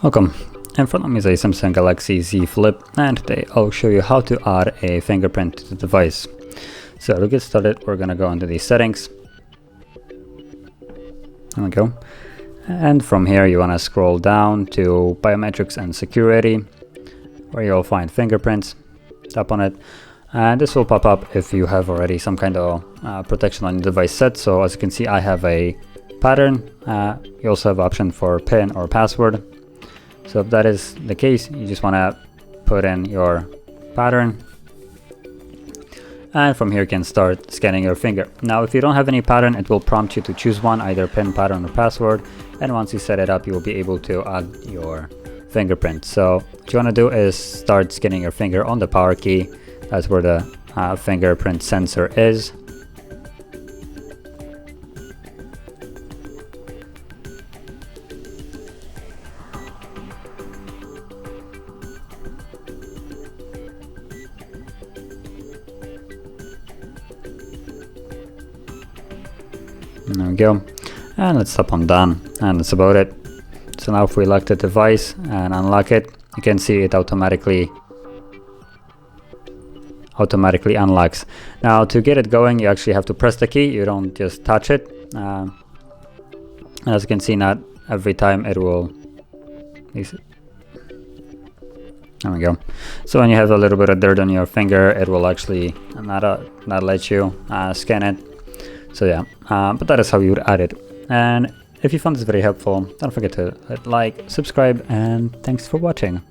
Welcome. In front of me is a Samsung Galaxy Z Flip, and today I'll show you how to add a fingerprint to the device. So to get started, we're gonna go into the settings. There we go. And from here you wanna scroll down to biometrics and security, where you'll find fingerprints. Tap on it, and this will pop up if you have already some kind of protection on your device set. So as you can see, I have a pattern. You also have option for PIN or password. So if that is the case, you just want to put in your pattern, and from here you can start scanning your finger. Now if you don't have any pattern, it will prompt you to choose one, either PIN, pattern or password, and once you set it up you will be able to add your fingerprint. So what you want to do is start scanning your finger on the power key. That's where the fingerprint sensor is. There we go, and let's tap on done, and that's about it. So now if we lock the device and unlock it, you can see it automatically unlocks. Now to get it going, you actually have to press the key, you don't just touch it. As you can see, not every time it will. There we go. So when you have a little bit of dirt on your finger, it will actually not let you scan it. So yeah, but that is how you would add it. And if you found this very helpful, don't forget to like, subscribe, and thanks for watching.